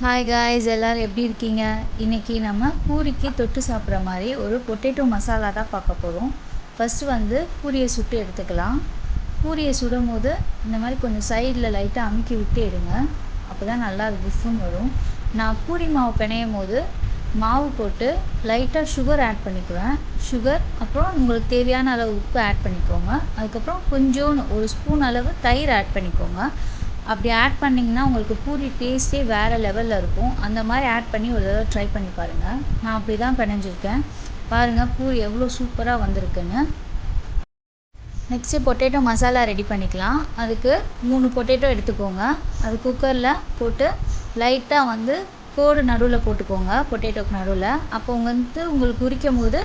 Hi guys, எல்லோரும் எப்படி இருக்கீங்க? இன்றைக்கி நம்ம பூரிக்கு தொட்டு சாப்பிட்ற மாதிரி ஒரு பொட்டேட்டோ மசாலா தான் பார்க்க போகிறோம். ஃபஸ்ட்டு பூரியை சுட்டு எடுத்துக்கலாம். பூரியை சுடும் போது இந்த மாதிரி கொஞ்சம் சைடில் லைட்டாக அமுக்கி விட்டு எடுங்க. அப்போ தான் நல்லா புஃப்னு வரும். நான் பூரி மாவு பிணையும் போது மாவு போட்டு லைட்டாக சுகர் ஆட் பண்ணிக்குவேன். சுகர், அப்புறம் உங்களுக்கு தேவையான அளவு உப்பு ஆட் பண்ணிக்கோங்க. அதுக்கப்புறம் கொஞ்சோன்னு ஒரு ஸ்பூன் அளவு தயிர் ஆட் பண்ணிக்கோங்க. அப்படி ஆட் பண்ணிங்கன்னா உங்களுக்கு பூரி டேஸ்ட்டே வேறு லெவலில் இருக்கும். அந்த மாதிரி ஆட் பண்ணி ஒரு தடவை ட்ரை பண்ணி பாருங்கள். நான் அப்படி தான் பிணைஞ்சிருக்கேன். பாருங்கள் பூரி எவ்வளோ சூப்பராக வந்திருக்குன்னு. நெக்ஸ்ட்டு பொட்டேட்டோ மசாலா ரெடி பண்ணிக்கலாம். அதுக்கு 3 பொட்டேட்டோ எடுத்துக்கோங்க. அது குக்கரில் போட்டு லைட்டாக கோடு நடுவில் போட்டுக்கோங்க. பொட்டேட்டோக்கு நடுவில். அப்போ உங்களுக்கு உரிக்கும் போது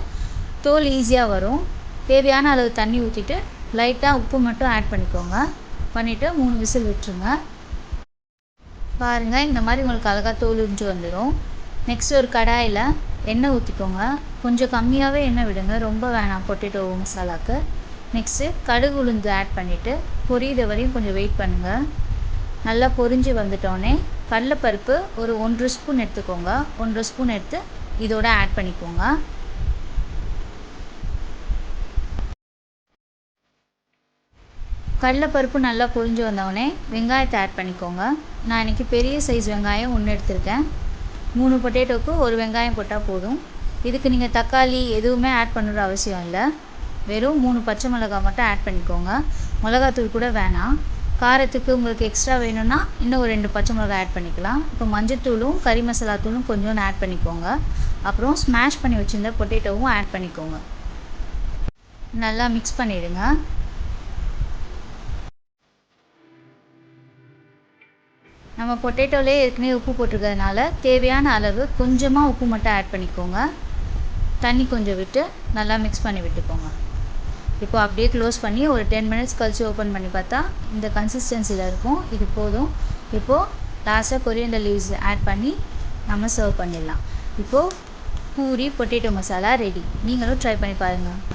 தோல் ஈஸியாக வரும். தேவையான அளவு தண்ணி ஊற்றிட்டு லைட்டாக உப்பு மட்டும் ஆட் பண்ணிவிட்டு 3 விசில் விட்டுருங்க. பாருங்கள், இந்த மாதிரி உங்களுக்கு அழகாக தோல் உறிஞ்சு வந்துடும். நெக்ஸ்ட் ஒரு கடாயில் எண்ணெய் ஊற்றிக்கோங்க. கொஞ்சம் கம்மியாகவே எண்ணெய் விடுங்க, ரொம்ப வேணாம் பொட்டேட்டோ மசாலாவுக்கு. நெக்ஸ்ட்டு கடுகு உளுந்து ஆட் பண்ணிவிட்டு பொரியிற வரையும் கொஞ்சம் வெயிட் பண்ணுங்கள். நல்லா பொரிஞ்சு வந்துட்டோடனே கடலைப்பருப்பு ஒரு 1 ஸ்பூன் எடுத்துக்கோங்க. 1 ஸ்பூன் எடுத்து இதோட ஆட் பண்ணிக்கோங்க. கடலைப்பருப்பு நல்லா பொரிஞ்சு வந்தோடனே வெங்காயத்தை ஆட் பண்ணிக்கோங்க. நான் இன்றைக்கி பெரிய சைஸ் வெங்காயம் 1 எடுத்திருக்கேன். 3 பொட்டேட்டோவுக்கு 1 வெங்காயம் போட்டால் போதும். இதுக்கு நீங்கள் தக்காளி எதுவுமே ஆட் பண்ணுற அவசியம் இல்லை. வெறும் 3 பச்சை மிளகாய் மட்டும் ஆட் பண்ணிக்கோங்க. மிளகாத்தூள் கூட வேணாம். காரத்துக்கு உங்களுக்கு எக்ஸ்ட்ரா வேணும்னா இன்னும் ஒரு 2 பச்சை மிளகாய் ஆட் பண்ணிக்கலாம். இப்போ மஞ்சத்தூளும் கறி மசாலா தூளும் கொஞ்சோண்டு ஆட் பண்ணிக்கோங்க. அப்புறம் ஸ்மாஷ் பண்ணி வச்சுருந்த பொட்டேட்டோவும் ஆட் பண்ணிக்கோங்க. நல்லா மிக்ஸ் பண்ணிவிடுங்க. நம்ம பொட்டேட்டோலே ஏற்கனவே உப்பு போட்டிருக்கிறதுனால தேவையான அளவு கொஞ்சமாக உப்பு மட்டும் ஆட் பண்ணிக்கோங்க. தண்ணி கொஞ்சம் விட்டு நல்லா மிக்ஸ் பண்ணி விட்டுக்கோங்க. இப்போ அப்படியே க்ளோஸ் பண்ணி ஒரு 10 மினிட்ஸ் கழித்து ஓப்பன் பண்ணி பார்த்தா இந்த கன்சிஸ்டன்சியில் இருக்கும். இது போதும். இப்போது லாஸ்ட்டாக கொரியண்டர் லீவ்ஸ் ஆட் பண்ணி நம்ம சர்வ் பண்ணிடலாம். இப்போது பூரி பொட்டேட்டோ மசாலா ரெடி. நீங்களும் ட்ரை பண்ணி பாருங்கள்.